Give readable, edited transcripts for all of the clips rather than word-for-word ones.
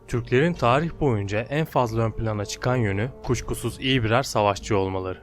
Türklerin tarih boyunca en fazla ön plana çıkan yönü kuşkusuz iyi birer savaşçı olmaları.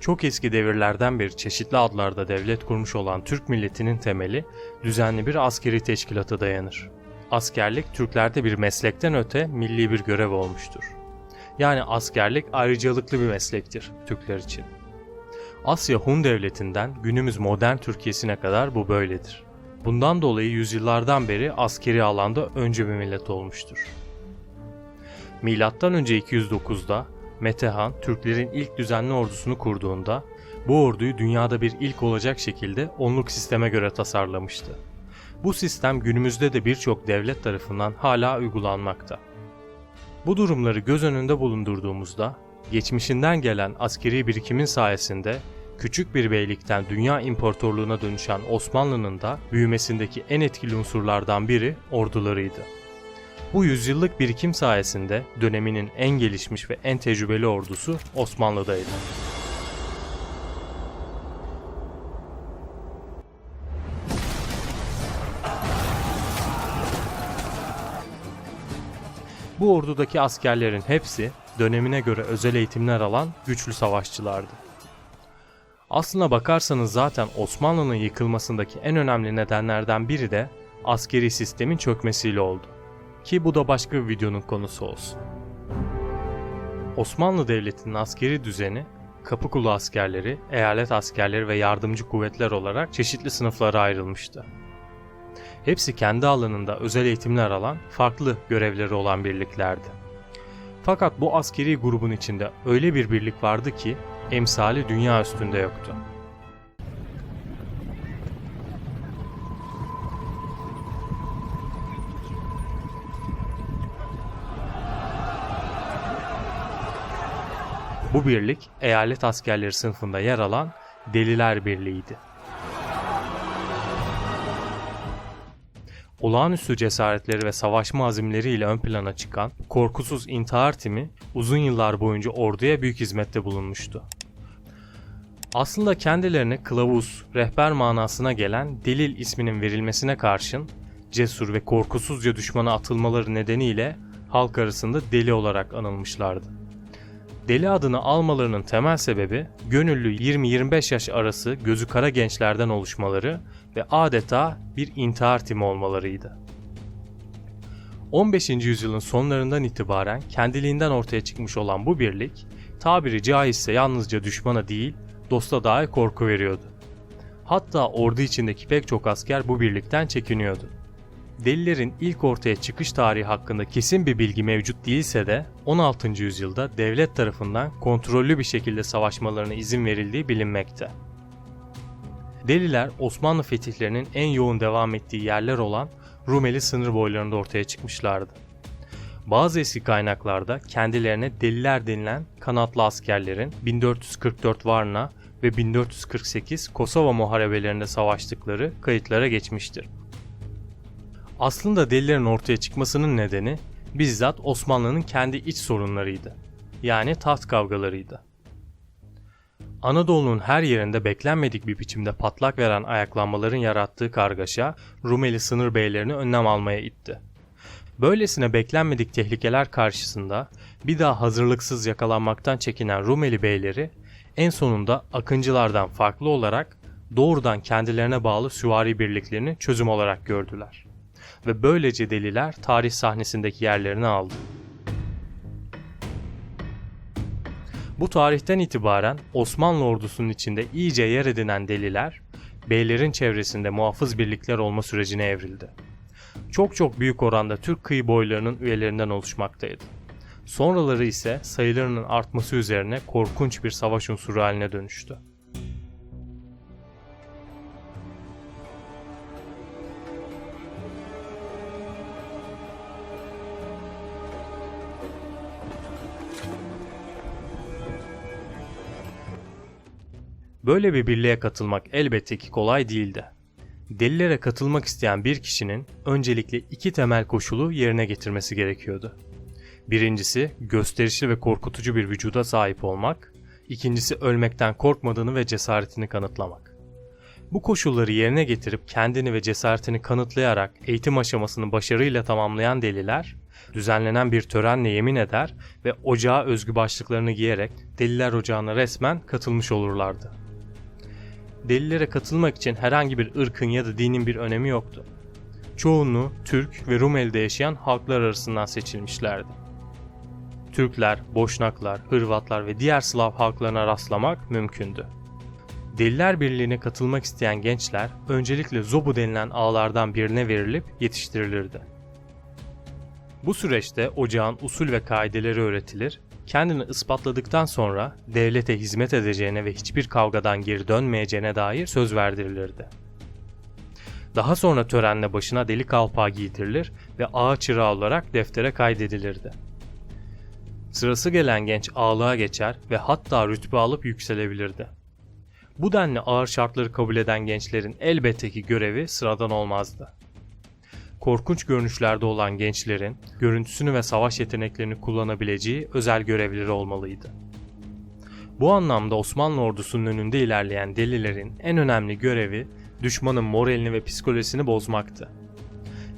Çok eski devirlerden beri çeşitli adlarda devlet kurmuş olan Türk milletinin temeli düzenli bir askeri teşkilata dayanır. Askerlik Türklerde bir meslekten öte milli bir görev olmuştur. Yani askerlik ayrıcalıklı bir meslektir Türkler için. Asya Hun Devleti'nden günümüz modern Türkiye'sine kadar bu böyledir. Bundan dolayı yüzyıllardan beri askeri alanda öncü bir millet olmuştur. Milattan önce 209'da Metehan Türklerin ilk düzenli ordusunu kurduğunda bu orduyu dünyada bir ilk olacak şekilde onluk sisteme göre tasarlamıştı. Bu sistem günümüzde de birçok devlet tarafından hala uygulanmakta. Bu durumları göz önünde bulundurduğumuzda geçmişinden gelen askeri birikimin sayesinde küçük bir beylikten dünya imparatorluğuna dönüşen Osmanlı'nın da büyümesindeki en etkili unsurlardan biri ordularıydı. Bu yüzyıllık birikim sayesinde döneminin en gelişmiş ve en tecrübeli ordusu Osmanlı'daydı. Bu ordudaki askerlerin hepsi dönemine göre özel eğitimler alan güçlü savaşçılardı. Aslına bakarsanız zaten Osmanlı'nın yıkılmasındaki en önemli nedenlerden biri de askeri sistemin çökmesiyle oldu. Ki bu da başka bir videonun konusu olsun. Osmanlı Devleti'nin askeri düzeni, kapıkulu askerleri, eyalet askerleri ve yardımcı kuvvetler olarak çeşitli sınıflara ayrılmıştı. Hepsi kendi alanında özel eğitimler alan, farklı görevleri olan birliklerdi. Fakat bu askeri grubun içinde öyle bir birlik vardı ki, emsali dünya üstünde yoktu. Bu birlik, eyalet askerleri sınıfında yer alan Deliler Birliği'ydi. Olağanüstü cesaretleri ve savaşma azimleriyle ön plana çıkan korkusuz intihar timi uzun yıllar boyunca orduya büyük hizmette bulunmuştu. Aslında kendilerine kılavuz, rehber manasına gelen Delil isminin verilmesine karşın cesur ve korkusuzca düşmana atılmaları nedeniyle halk arasında deli olarak anılmışlardı. Deli adını almalarının temel sebebi gönüllü 20-25 yaş arası gözü kara gençlerden oluşmaları ve adeta bir intihar timi olmalarıydı. 15. yüzyılın sonlarından itibaren kendiliğinden ortaya çıkmış olan bu birlik, tabiri caizse yalnızca düşmana değil, dosta dahi korku veriyordu. Hatta ordu içindeki pek çok asker bu birlikten çekiniyordu. Delilerin ilk ortaya çıkış tarihi hakkında kesin bir bilgi mevcut değilse de 16. yüzyılda devlet tarafından kontrollü bir şekilde savaşmalarına izin verildiği bilinmekte. Deliler Osmanlı fetihlerinin en yoğun devam ettiği yerler olan Rumeli sınır boylarında ortaya çıkmışlardı. Bazı eski kaynaklarda kendilerine Deliler denilen kanatlı askerlerin 1444 Varna ve 1448 Kosova muharebelerinde savaştıkları kayıtlara geçmiştir. Aslında delilerin ortaya çıkmasının nedeni bizzat Osmanlı'nın kendi iç sorunlarıydı. Yani taht kavgalarıydı. Anadolu'nun her yerinde beklenmedik bir biçimde patlak veren ayaklanmaların yarattığı kargaşa Rumeli sınır beylerini önlem almaya itti. Böylesine beklenmedik tehlikeler karşısında bir daha hazırlıksız yakalanmaktan çekinen Rumeli beyleri en sonunda Akıncılardan farklı olarak doğrudan kendilerine bağlı süvari birliklerini çözüm olarak gördüler. Ve böylece deliler tarih sahnesindeki yerlerini aldı. Bu tarihten itibaren Osmanlı ordusunun içinde iyice yer edinen deliler, beylerin çevresinde muhafız birlikler olma sürecine evrildi. Çok büyük oranda Türk kıyı boylarının üyelerinden oluşmaktaydı. Sonraları ise sayılarının artması üzerine korkunç bir savaş unsuru haline dönüştü. Böyle bir birliğe katılmak elbette ki kolay değildi. Delilere katılmak isteyen bir kişinin öncelikle iki temel koşulu yerine getirmesi gerekiyordu. Birincisi gösterişli ve korkutucu bir vücuda sahip olmak, ikincisi ölmekten korkmadığını ve cesaretini kanıtlamak. Bu koşulları yerine getirip kendini ve cesaretini kanıtlayarak eğitim aşamasını başarıyla tamamlayan deliler, Düzenlenen bir törenle yemin eder ve ocağa özgü başlıklarını giyerek Deliler Ocağı'na resmen katılmış olurlardı. Delilere katılmak için herhangi bir ırkın ya da dinin bir önemi yoktu. Çoğunluğu Türk ve Rumeli'de yaşayan halklar arasından seçilmişlerdi. Türkler, Boşnaklar, Hırvatlar ve diğer Slav halklarına rastlamak mümkündü. Deliler Birliği'ne katılmak isteyen gençler öncelikle zobu denilen ağlardan birine verilip yetiştirilirdi. Bu süreçte ocağın usul ve kaideleri öğretilir, kendini ispatladıktan sonra devlete hizmet edeceğine ve hiçbir kavgadan geri dönmeyeceğine dair söz verdirilirdi. Daha sonra törenle başına deli kalpağı giydirilir ve ağa çırağı olarak deftere kaydedilirdi. Sırası gelen genç ağlığa geçer ve hatta rütbe alıp yükselebilirdi. Bu denli ağır şartları kabul eden gençlerin elbette ki görevi sıradan olmazdı. Korkunç görünüşlerde olan gençlerin görüntüsünü ve savaş yeteneklerini kullanabileceği özel görevleri olmalıydı. Bu anlamda Osmanlı ordusunun önünde ilerleyen delilerin en önemli görevi düşmanın moralini ve psikolojisini bozmaktı.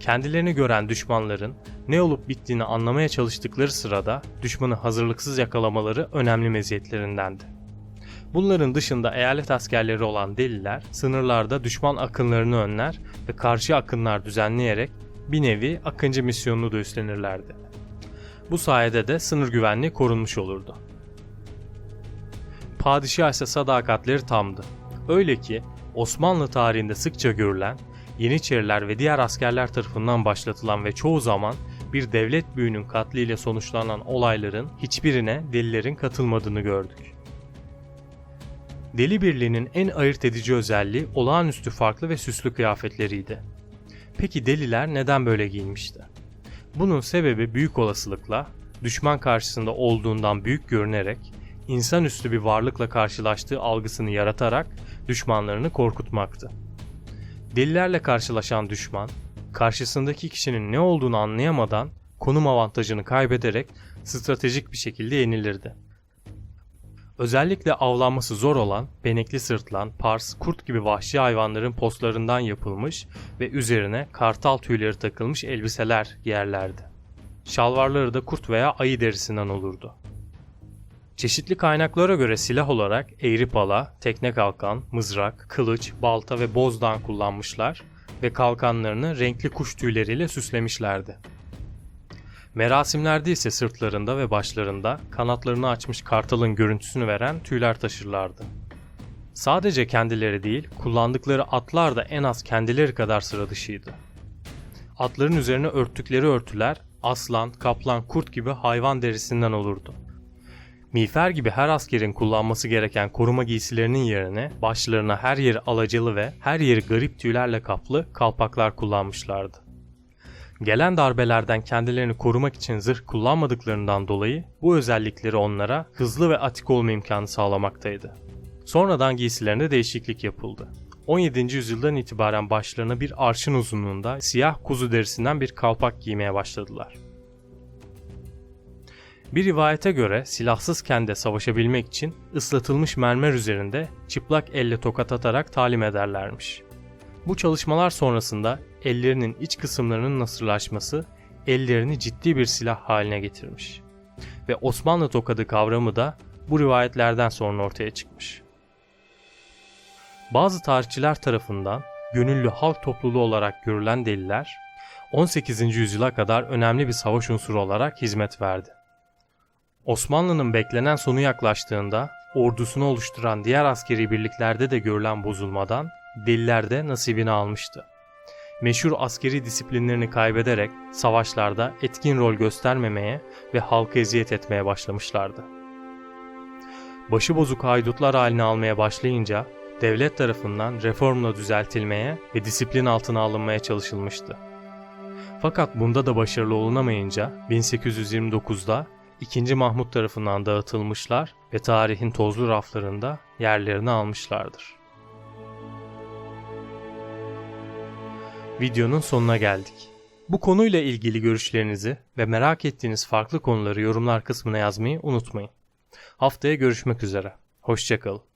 Kendilerini gören düşmanların ne olup bittiğini anlamaya çalıştıkları sırada düşmanı hazırlıksız yakalamaları önemli meziyetlerindendi. Bunların dışında eyalet askerleri olan deliler sınırlarda düşman akınlarını önler ve karşı akınlar düzenleyerek bir nevi akıncı misyonunu da üstlenirlerdi. Bu sayede de sınır güvenliği korunmuş olurdu. Padişah ise sadakatleri tamdı. Öyle ki Osmanlı tarihinde sıkça görülen Yeniçeriler ve diğer askerler tarafından başlatılan ve çoğu zaman bir devlet büyüğünün katliyle sonuçlanan olayların hiçbirine delilerin katılmadığını gördük. Deli Birliği'nin en ayırt edici özelliği olağanüstü farklı ve süslü kıyafetleriydi. Peki deliler neden böyle giyinmişti? Bunun sebebi büyük olasılıkla düşman karşısında olduğundan büyük görünerek insanüstü bir varlıkla karşılaştığı algısını yaratarak düşmanlarını korkutmaktı. Delilerle karşılaşan düşman, karşısındaki kişinin ne olduğunu anlayamadan konum avantajını kaybederek stratejik bir şekilde yenilirdi. Özellikle avlanması zor olan benekli sırtlan, pars, kurt gibi vahşi hayvanların postlarından yapılmış ve üzerine kartal tüyleri takılmış elbiseler giyerlerdi. Şalvarları da kurt veya ayı derisinden olurdu. Çeşitli kaynaklara göre silah olarak eğri pala, tekne kalkan, mızrak, kılıç, balta ve bozdan kullanmışlar ve kalkanlarını renkli kuş tüyleriyle süslemişlerdi. Merasimlerde ise sırtlarında ve başlarında kanatlarını açmış kartalın görüntüsünü veren tüyler taşırlardı. Sadece kendileri değil, kullandıkları atlar da en az kendileri kadar sıra dışıydı. Atların üzerine örttükleri örtüler aslan, kaplan, kurt gibi hayvan derisinden olurdu. Miğfer gibi her askerin kullanması gereken koruma giysilerinin yerine başlarına her yeri alacalı ve her yeri garip tüylerle kaplı kalpaklar kullanmışlardı. Gelen darbelerden kendilerini korumak için zırh kullanmadıklarından dolayı bu özellikleri onlara hızlı ve atik olma imkanı sağlamaktaydı. Sonradan giysilerinde değişiklik yapıldı. 17. yüzyıldan itibaren başlarına bir arşın uzunluğunda siyah kuzu derisinden bir kalpak giymeye başladılar. Bir rivayete göre silahsızken de savaşabilmek için ıslatılmış mermer üzerinde çıplak elle tokat atarak talim ederlermiş. Bu çalışmalar sonrasında ellerinin iç kısımlarının nasırlaşması ellerini ciddi bir silah haline getirmiş. Ve Osmanlı tokadı kavramı da bu rivayetlerden sonra ortaya çıkmış. Bazı tarihçiler tarafından gönüllü halk topluluğu olarak görülen deliler 18. yüzyıla kadar önemli bir savaş unsuru olarak hizmet verdi. Osmanlı'nın beklenen sonu yaklaştığında ordusunu oluşturan diğer askeri birliklerde de görülen bozulmadan deliler de nasibini almıştı. Meşhur askeri disiplinlerini kaybederek savaşlarda etkin rol göstermemeye ve halka eziyet etmeye başlamışlardı. Başıbozuk haydutlar halini almaya başlayınca devlet tarafından reformla düzeltilmeye ve disiplin altına alınmaya çalışılmıştı. Fakat bunda da başarılı olunamayınca 1829'da 2. Mahmut tarafından dağıtılmışlar ve tarihin tozlu raflarında yerlerini almışlardır. Videonun sonuna geldik. Bu konuyla ilgili görüşlerinizi ve merak ettiğiniz farklı konuları yorumlar kısmına yazmayı unutmayın. Haftaya görüşmek üzere. Hoşça kalın.